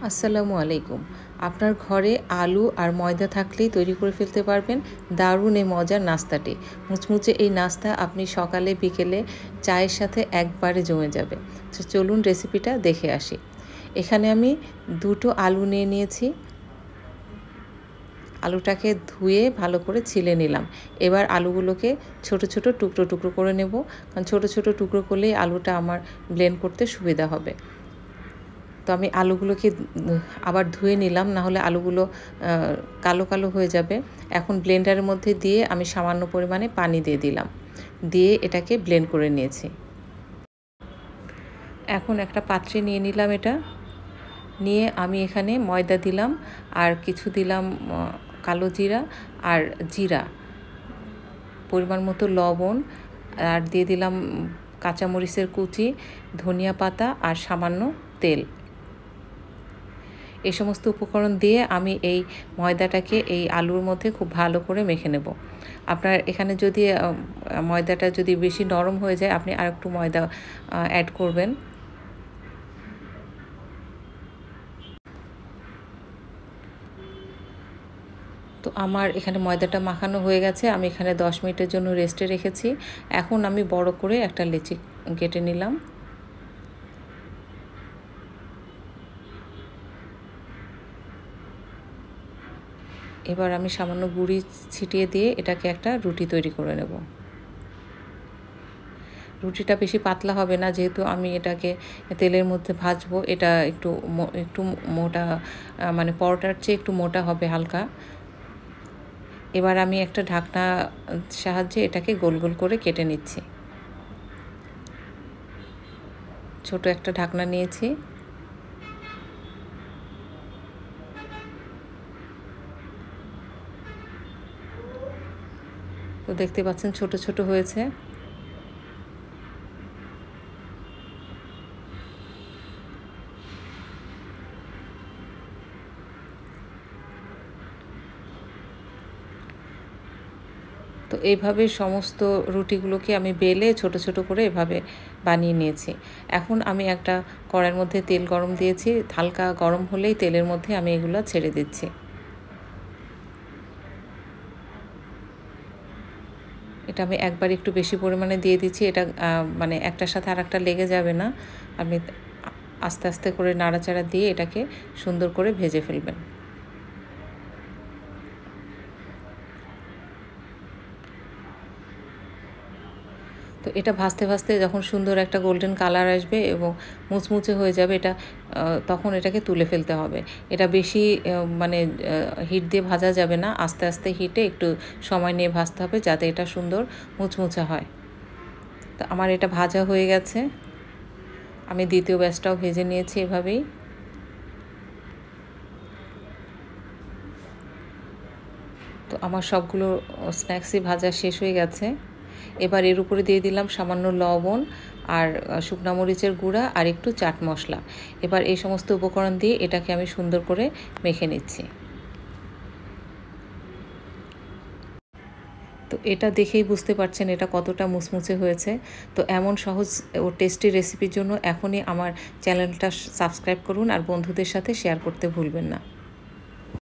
আসসালামু আলাইকুম। আপনার ঘরে আলু আর ময়দা থাকলেই তৈরি করে ফেলতে পারবেন দারুণ এই মজার নাস্তাটি। মুচমুচে এই নাস্তা আপনি সকালে বিকেলে চায়ের সাথে একবারে জমে যাবে। তো চলুন রেসিপিটা দেখে আসি। এখানে আমি 2টো আলু নিয়ে নিয়েছি। আলুটাকে ধুয়ে ভালো করে ছিলে নিলাম। এবার আলুগুলোকে ছোট ছোট টুকরো টুকরো করে নেব, কারণ ছোট ছোট টুকরো করলেই আলুটা আমার ব্লেন্ড করতে সুবিধা হবে। তো আমি আলুগুলোকে আবার ধুয়ে নিলাম, না হলে আলুগুলো কালো কালো হয়ে যাবে। এখন ব্লেন্ডারের মধ্যে দিয়ে আমি সামান্য পরিমাণে পানি দিয়ে দিলাম, দিয়ে এটাকে ব্লেন্ড করে নিয়েছি। এখন একটা পাত্রে নিয়ে নিলাম এটা, নিয়ে আমি এখানে ময়দা দিলাম আর কিছু দিলাম কালো জিরা আর জিরা, পরিমাণ মতো লবণ, আর দিয়ে দিলাম কাঁচামরিচের কুচি, ধনিয়া পাতা আর সামান্য তেল। এই সমস্ত উপকরণ দিয়ে আমি এই ময়দাটাকে এই আলুর মধ্যে খুব ভালো করে মেখে নেব। আপনার এখানে যদি ময়দাটা যদি বেশি নরম হয়ে যায়, আপনি আর একটু ময়দা অ্যাড করবেন। তো আমার এখানে ময়দাটা মাখানো হয়ে গেছে, আমি এখানে 10 মিনিটের জন্য রেস্টে রেখেছি। এখন আমি বড় করে একটা লেচি কেটে নিলাম। এবার আমি সামান্য গুঁড়ি ছিটিয়ে দিয়ে এটাকে একটা রুটি তৈরি করে নেব। রুটিটা বেশি পাতলা হবে না, যেহেতু আমি এটাকে তেলের মধ্যে ভাজবো। এটা একটু একটু মোটা, মানে পরোটার চেয়ে একটু মোটা হবে হালকা। এবার আমি একটা ঢাকনা সাহায্যে এটাকে গোল গোল করে কেটে নিচ্ছি। ছোট একটা ঢাকনা নিয়েছি। তো দেখতে পাচ্ছেন ছোট ছোট হয়েছে। তো এইভাবে সমস্ত রুটিগুলোকে আমি বেলে ছোট ছোট করে এভাবে বানিয়ে নিয়েছি। এখন আমি একটা কড়াইয়ের মধ্যে তেল গরম দিয়েছি, হালকা গরম হলেই তেলের মধ্যে আমি এগুলো ছেড়ে দিচ্ছি। এটা আমি একবার একটু বেশি পরিমাণে দিয়ে দিচ্ছি। এটা মানে একটার সাথে আর একটা লেগে যাবে না। আপনি আস্তে আস্তে করে নাড়াচাড়া দিয়ে এটাকে সুন্দর করে ভেজে ফেলবেন। তো এটা ভাজতে ভাজতে যখন সুন্দর একটা গোল্ডেন কালার আসবে এবং মুচমুচে হয়ে যাবে, এটা তখন এটাকে তুলে ফেলতে হবে। এটা বেশি মানে হিট দিয়ে ভাজা যাবে না, আস্তে আস্তে হিটে একটু সময় নিয়ে ভাজতে হবে, যাতে এটা সুন্দর মুচমুচে হয়। তো আমার এটা ভাজা হয়ে গেছে। আমি দ্বিতীয় ব্যাচটাও ভেজে নিয়েছি এভাবেই। তো আমার সবগুলো স্ন্যাক্সই ভাজা শেষ হয়ে গেছে। এবার এর উপরে দিয়ে দিলাম সামান্য লবণ আর শুকনা মরিচের গুঁড়া আর একটু চাট মশলা। এবার এই সমস্ত উপকরণ দিয়ে এটাকে আমি সুন্দর করে মেখে নিচ্ছি। তো এটা দেখেই বুঝতে পারছেন এটা কতটা মুচমুচে হয়েছে। তো এমন সহজ ও টেস্টি রেসিপির জন্য এখনই আমার চ্যানেলটা সাবস্ক্রাইব করুন আর বন্ধুদের সাথে শেয়ার করতে ভুলবেন না।